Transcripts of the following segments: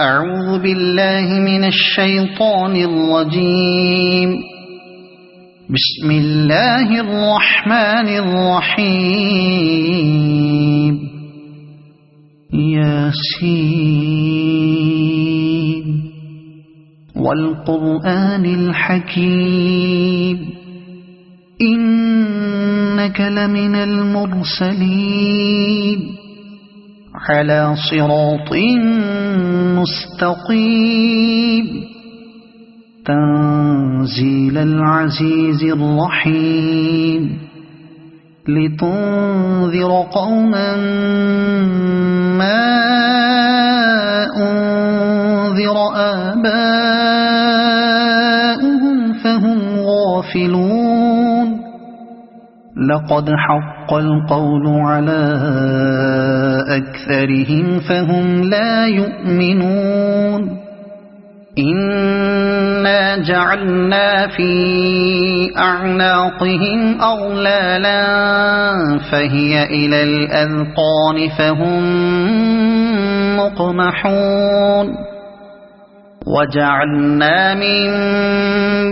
أعوذ بالله من الشيطان الرجيم. بسم الله الرحمن الرحيم. ياسين والقرآن الحكيم إنك لمن المرسلين على صراط مستقيم تنزيل العزيز الرحيم لتنذر قوما ما أنذر آباؤهم فهم غافلون. لقد حق القول على أكثرهم فهم لا يؤمنون. إنا جعلنا في أعناقهم أغلالا فهي إلى الأذقان فهم مقمحون. وجعلنا من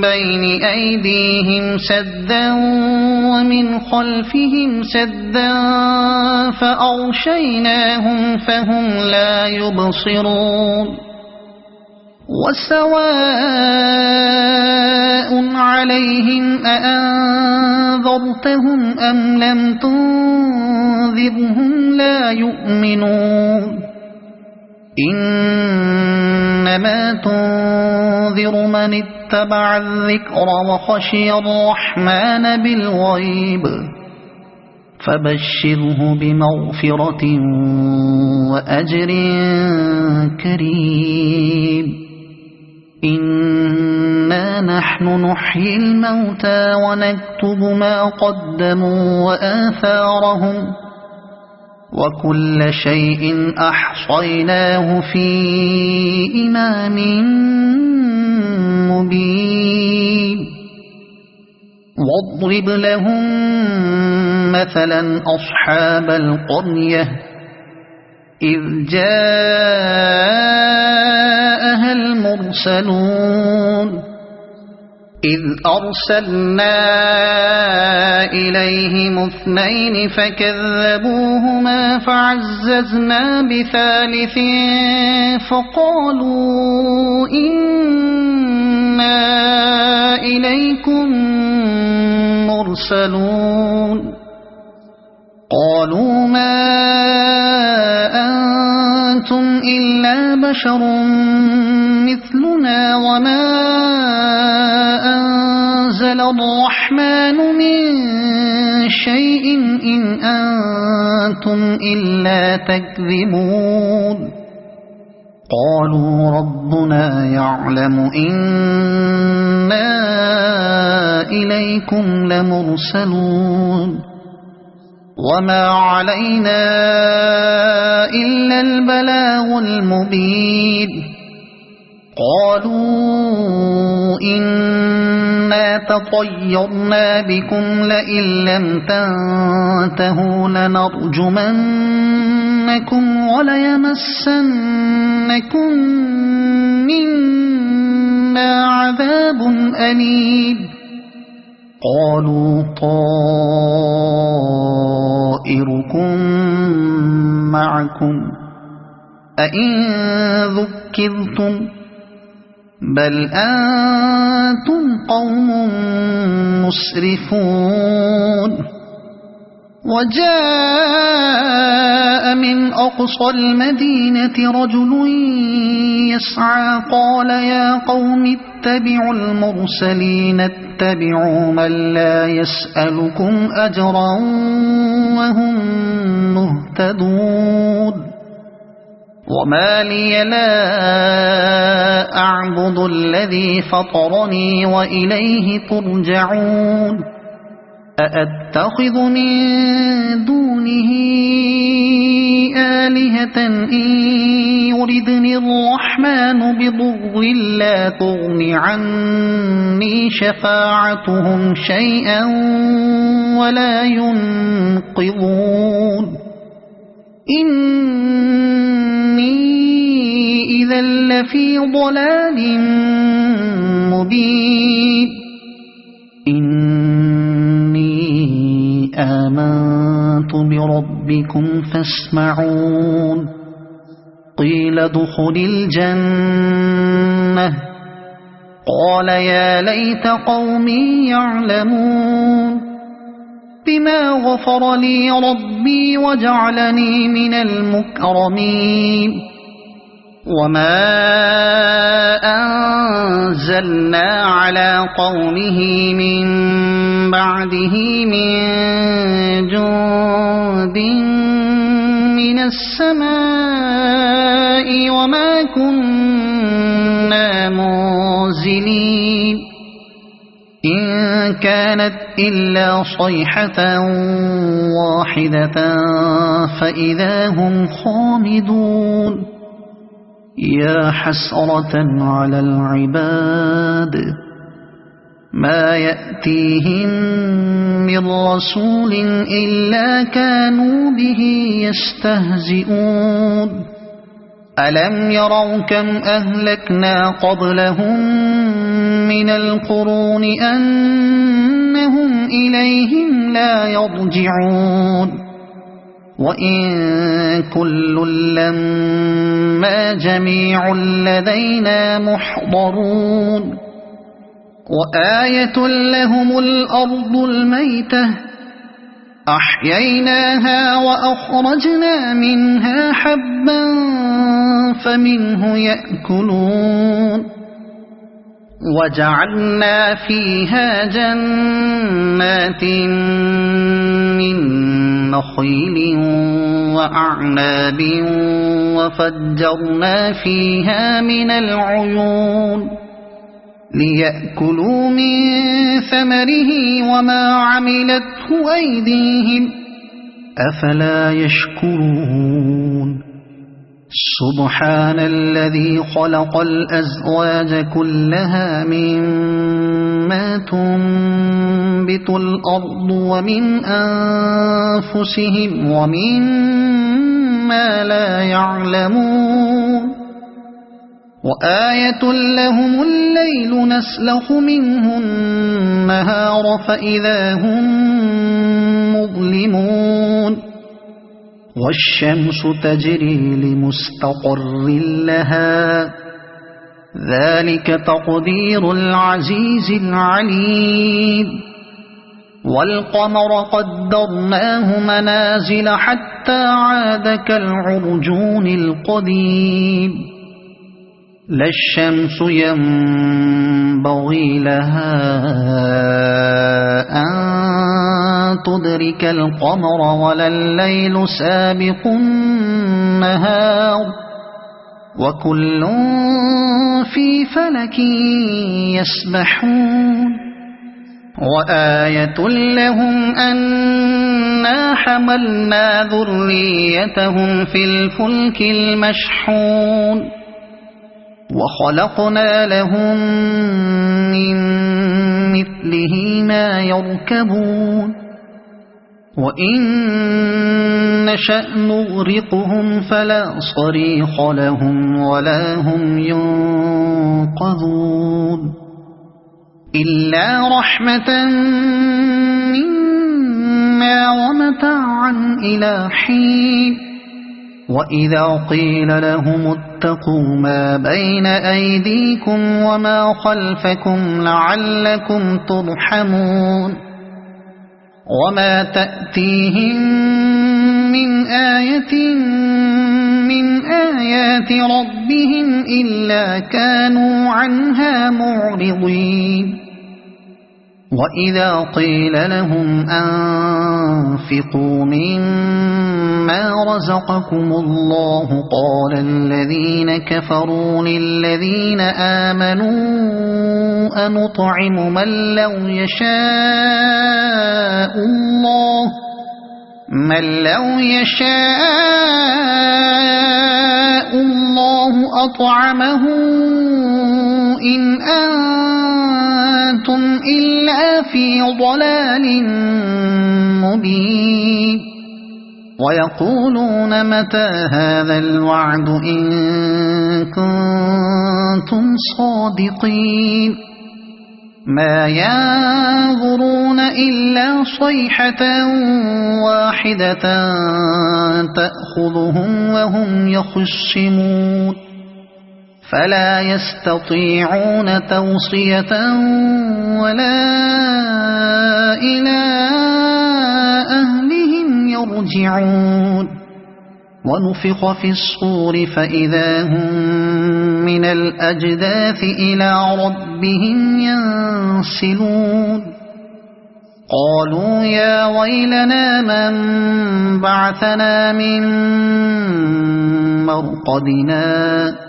بين أيديهم سدا ومن خلفهم سدا فأغشيناهم فهم لا يبصرون. وسواء عليهم أأنذرتهم أم لم تنذرهم لا يؤمنون. إنما تنذر من اتبع الذكر وخشي الرحمن بالغيب فبشره بمغفرة وأجر كريم. إنا نحن نحيي الموتى ونكتب ما قدموا وآثارهم وكل شيء أحصيناه في إمام مبين. واضرب لهم مثلا أصحاب القرية إذ جاءها المرسلون إذ أرسلنا إليهم اثنين فكذبوهما فعززنا بثالث فقالوا إنا إليكم مرسلون. قالوا ما أنتم إلا بشر مثلنا وما أنزل الرحمن من شيء إن أنتم إلا تكذبون. قالوا ربنا يعلم إنا إليكم لمرسلون وما علينا إلا البلاغ المبين. قالوا إنا تطيرنا بكم لئن لم تنتهوا لنرجمنكم وليمسنكم منا عذاب أليم. قالوا طائركم معكم أئن ذكرتم بل أنتم قوم مسرفون. وجاء من أقصى المدينة رجل يسعى قال يا قوم اتبعوا المرسلين اتبعوا من لا يسألكم أجرا وهم مهتدون. وما لي لا أعبد الذي فطرني وإليه ترجعون. أأتخذ من دونه آلهة إن يردني الرحمن بضر لا تغن عني شفاعتهم شيئا ولا ينقذون. إني إذا لفي ضلال مبين إني آمنت بربكم فاسمعون قيل ادخل الجنة قال يا ليت قومي يعلمون بما غفر لي ربي وجعلني من المكرمين وما أنزلنا على قومه من بعده من جند من السماء وما كنا منزلين إن كانت إلا صيحة واحدة فإذا هم خامدون يا حسرة على العباد ما يأتيهم من رسول إلا كانوا به يستهزئون ألم يروا كم أهلكنا قبلهم من القرون أنهم إليهم لا يرجعون وإن كل لما جميع لدينا محضرون وآية لهم الأرض الميتة أحييناها وأخرجنا منها حبا فمنه يأكلون وجعلنا فيها جنات من نخيل وأعناب وفجرنا فيها من العيون ليأكلوا من ثمره وما عملته أيديهم أفلا يشكرون سبحان الذي خلق الأزواج كلها مما تنبت الأرض ومن أنفسهم ومما لا يعلمون وآية لهم الليل نسلخ منه النهار فإذا هم مظلمون والشمس تجري لمستقر لها ذلك تقدير العزيز العليم والقمر قدرناه منازل حتى عاد كالعرجون القديم لا الشمس ينبغي لها أن تدرك القمر ولا الليل سابق النهار وكل في فلك يسبحون وآية لهم أنا حملنا ذريتهم في الفلك المشحون وخلقنا لهم من مثله ما يركبون وإن نشأ نغرقهم فلا صريخ لهم ولا هم ينقذون إلا رحمة منا ومتاعا إلى حين وإذا قيل لهم اتقوا ما بين أيديكم وما خلفكم لعلكم ترحمون وما تأتيهم من آية من آيات ربهم إلا كانوا عنها معرضين وإذا قيل لهم أنفقوا مما رزقكم الله قال الذين كفروا للذين آمنوا أنطعم من لو يشاء الله أطعمه إن أنتم إلا في ضلال مبين ويقولون متى هذا الوعد إن كنتم صادقين ما ينظرون إلا صيحة واحدة تأخذهم وهم يخصمون فلا يستطيعون توصية ولا إلى أهلهم يرجعون ونفخ في الصور فإذا هم من الأجداث إلى ربهم ينسلون قالوا يا ويلنا من بعثنا من مرقدنا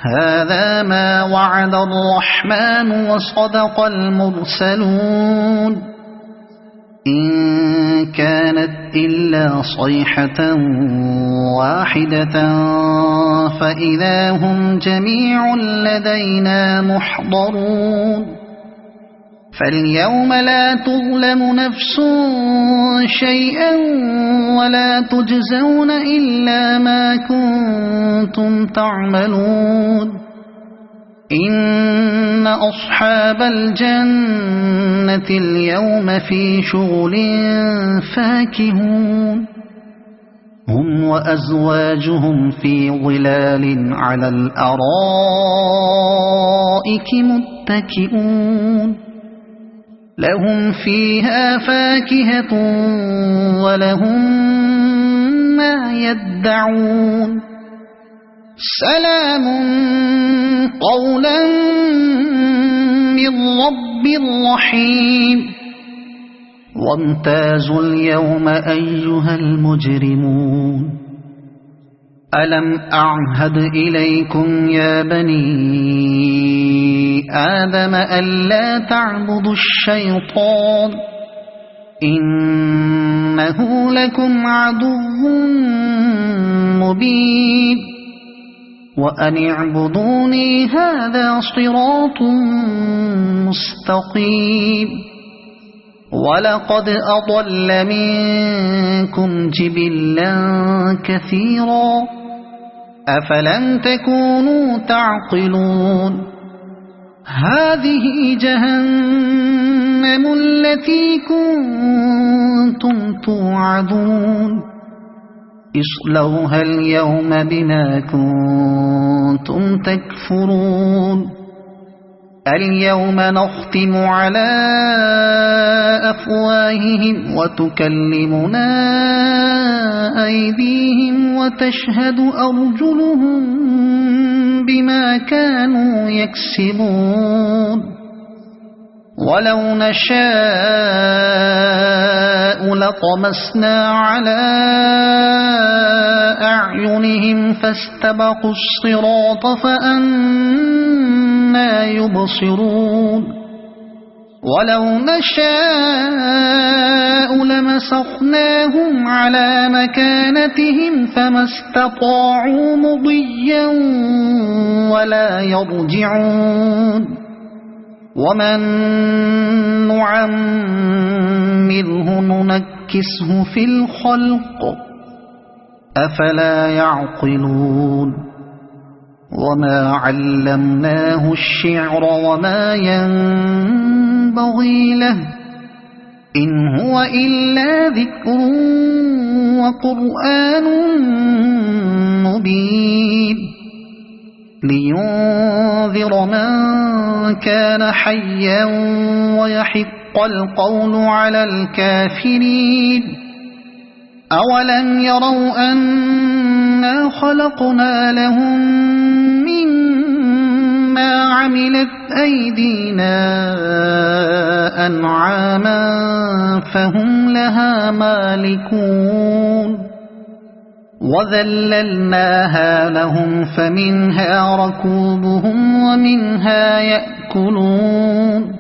هذا ما وعد الرحمن وصدق المرسلون إن كانت إلا صيحة واحدة فإذا هم جميع لدينا محضرون فاليوم لا تظلم نفس شيئا ولا تجزون إلا ما كنتم تعملون إن أصحاب الجنة اليوم في شغل فاكهون هم وأزواجهم في ظلال على الأرائك متكئون لهم فيها فاكهة ولهم ما يدعون سلام قولا من رب رحيم وامتازوا اليوم أيها المجرمون ألم أعهد إليكم يا بني آدم ألا تعبدوا الشيطان إنه لكم عدو مبين وأن اعبدوني هذا صراط مستقيم ولقد أضل منكم جبلا كثيرا أفلم تكونوا تعقلون هذه جهنم التي كنتم توعدون اصلوها اليوم بما كنتم تكفرون اليوم نختم على أفواههم وتكلمنا أيديهم وتشهد أرجلهم بما كانوا يكسبون ولو نشاء لطمسنا على أعينهم فاستبقوا الصراط فأنى يبصرون ولو نشاء لمسخناهم على مكانتهم فما استطاعوا مضيا ولا يرجعون ومن نعمره ننكسه في الخلق أفلا يعقلون وما علمناه الشعر وما ينبغي له إن هو إلا ذكر وقرآن مبين لينذر من كان حيا ويحق القول على الكافرين أولم يروا أنا خلقنا لهم مما عملت أيدينا أنعاما فهم لها مالكون وذللناها لهم فمنها ركوبهم ومنها يأكلون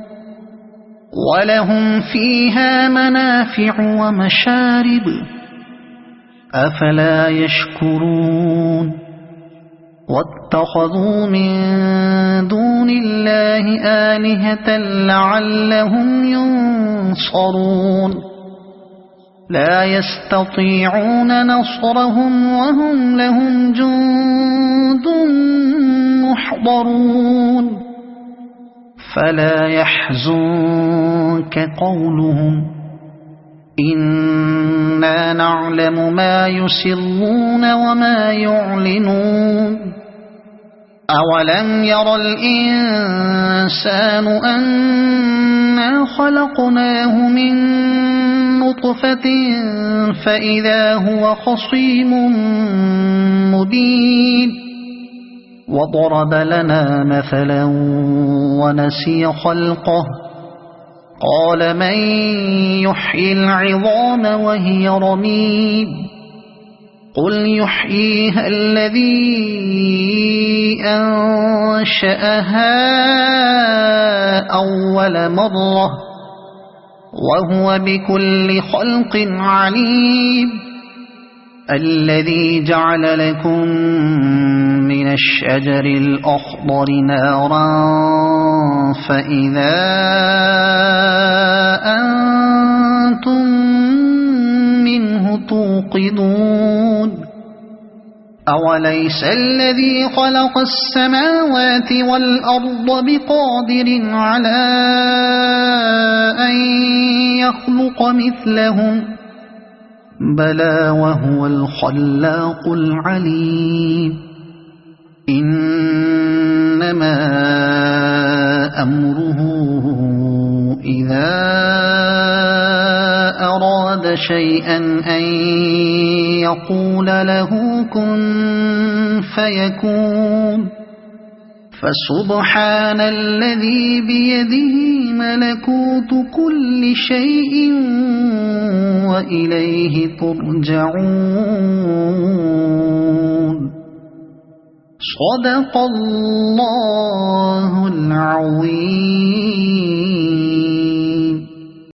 ولهم فيها منافع ومشارب أفلا يشكرون واتخذوا من دون الله آلهة لعلهم ينصرون لا يستطيعون نصرهم وهم لهم جند محضرون فلا يحزنك قولهم إنا نعلم ما يسرون وما يعلنون أولم ير الإنسان أنا خلقناه من نطفة فإذا هو خصيم مبين وضرب لنا مثلا ونسي خلقه قال من يحيي العظام وهي رميم قل يحييها الذي أنشأها أول مرة وهو بكل خلق عليم الذي جعل لكم من الشجر الأخضر نارا فإذا أنتم منه توقدون أوليس الذي خلق السماوات والأرض بقادر على أن يخلق مثلهم بلى وهو الخلاق العليم إنما أمره إذا أراد شيئا أن يقول له كن فيكون فسبحان الذي بيده ملكوت كل شيء وإليه ترجعون صدق الله العظيم.